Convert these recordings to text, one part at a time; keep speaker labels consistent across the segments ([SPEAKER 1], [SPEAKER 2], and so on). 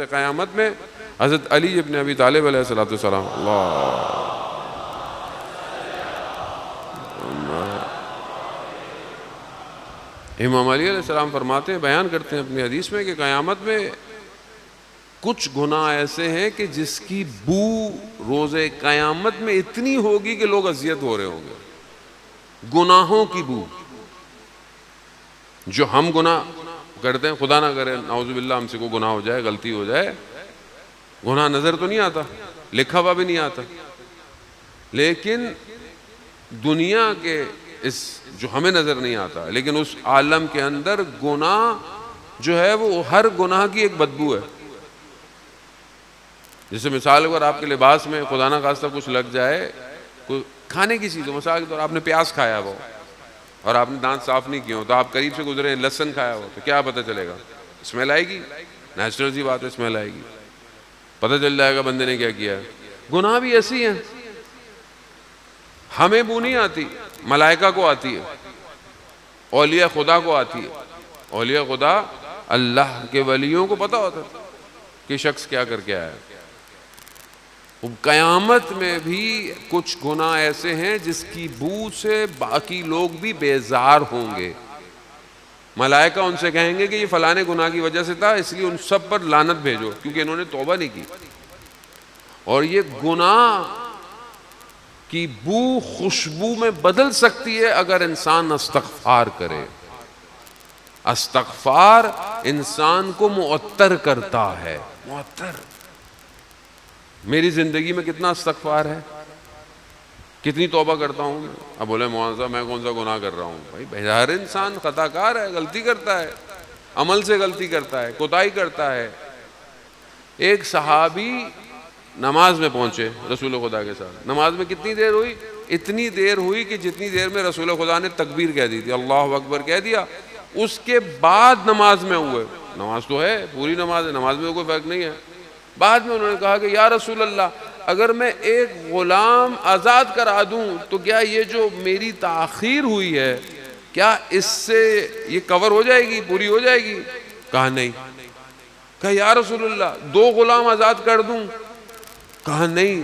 [SPEAKER 1] قیامت میں حضرت علی ابن ابی طالب علیہ السلام اللہ امام علی علیہ السلام فرماتے ہیں، بیان کرتے ہیں اپنی حدیث میں کہ قیامت میں کچھ گناہ ایسے ہیں کہ جس کی بو روز قیامت میں اتنی ہوگی کہ لوگ اذیت ہو رہے ہوں گے. گناہوں کی بو جو ہم گناہ کرتے ہیں، خدا نہ کرے نعوذ باللہ ہم سے کوئی گناہ ہو جائے، غلطی ہو جائے، گناہ نظر تو نہیں آتا، لکھا ہوا بھی نہیں آتا، لیکن دنیا کے اس جو ہمیں نظر نہیں آتا، لیکن اس عالم کے اندر گناہ جو ہے وہ ہر گناہ کی ایک بدبو ہے. جیسے مثال اگر آپ کے لباس میں خدا نہ خواستہ کچھ لگ جائے، کوئی کھانے کی چیز ہو، مثال کے طور آپ نے پیاز کھایا ہو اور آپ نے دانت صاف نہیں کیے ہو، تو آپ قریب سے گزرے لہسن کھایا ہو تو کیا پتہ چلے گا؟ اسمیل آئے گی، نیچرل سی بات ہے، اسمیل آئے گی، پتہ چل جائے گا بندے نے کیا کیا ہے. گناہ بھی ایسی ہیں، ہمیں بو نہیں آتی، ملائکہ کو آتی ہے، اولیاء خدا کو آتی ہے. اولیاء خدا اللہ کے ولیوں کو پتہ ہوتا ہے کہ شخص کیا کر کے آیا ہے. قیامت میں بھی کچھ گناہ ایسے ہیں جس کی بو سے باقی لوگ بھی بیزار ہوں گے. ملائکہ ان سے کہیں گے کہ یہ فلانے گناہ کی وجہ سے تھا، اس لیے ان سب پر لعنت بھیجو کیونکہ انہوں نے توبہ نہیں کی. اور یہ گناہ کی بو خوشبو میں بدل سکتی ہے اگر انسان استغفار کرے. استغفار انسان کو معطر کرتا ہے. معطر. میری زندگی میں کتنا استغفار ہے، کتنی توبہ کرتا ہوں میں. اب بولے مولانا میں کون سا گناہ کر رہا ہوں؟ بھائی ہر انسان خطا کار ہے، غلطی کرتا ہے، عمل سے غلطی کرتا ہے، کوتاہی کرتا ہے. ایک صحابی نماز میں پہنچے رسول خدا کے ساتھ. نماز میں کتنی دیر ہوئی؟ اتنی دیر ہوئی کہ جتنی دیر میں رسول خدا نے تکبیر کہہ دی تھی، اللہ اکبر کہہ دیا. اس کے بعد نماز میں ہوئے، نماز تو ہے، پوری نماز ہے، نماز میں کوئی فرق نہیں ہے. بعد میں انہوں نے کہا کہ یا رسول اللہ، اگر میں ایک غلام آزاد کرا دوں تو کیا یہ جو میری تاخیر ہوئی ہے کیا اس سے یہ کور ہو جائے گی، پوری ہو جائے گی؟ کہا نہیں. کہا یا رسول اللہ 2 غلام آزاد کر دوں؟ کہا نہیں.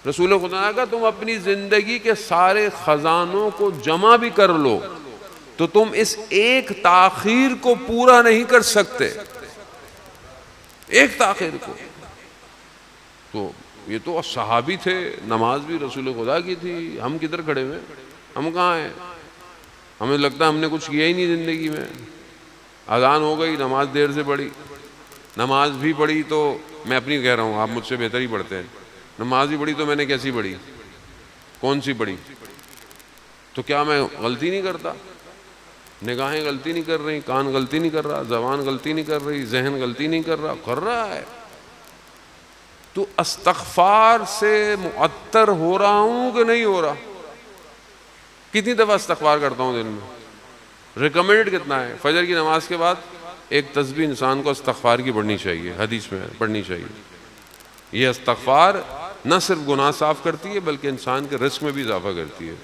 [SPEAKER 1] رسول خدا نے کہا تم اپنی زندگی کے سارے خزانوں کو جمع بھی کر لو تو تم اس ایک تاخیر کو پورا نہیں کر سکتے، ایک تاخیر کو. تو یہ تو صحابی تھے، نماز بھی رسول خدا کی تھی. ہم کدھر کھڑے ہوئے؟ ہم کہاں ہیں؟ ہمیں لگتا ہے ہم نے کچھ کیا ہی نہیں زندگی میں. اذان ہو گئی، نماز دیر سے پڑھی، نماز بھی پڑھی تو میں اپنی کہہ رہا ہوں، آپ مجھ سے بہتر ہی پڑھتے ہیں. نماز بھی پڑھی تو میں نے کیسی پڑھی، کون سی پڑھی؟ تو کیا میں غلطی نہیں کرتا؟ نگاہیں غلطی نہیں کر رہی، کان غلطی نہیں کر رہا، زبان غلطی نہیں کر رہی، ذہن غلطی نہیں کر رہا؟ کر رہا ہے. تو استغفار سے معطر ہو رہا ہوں کہ نہیں ہو رہا؟ کتنی دفعہ استغفار کرتا ہوں دن میں؟ ریکمینڈ کتنا ہے؟ فجر کی نماز کے بعد ایک تسبیح انسان کو استغفار کی پڑھنی چاہیے، حدیث میں پڑھنی چاہیے. یہ استغفار نہ صرف گناہ صاف کرتی ہے بلکہ انسان کے رزق میں بھی اضافہ کرتی ہے.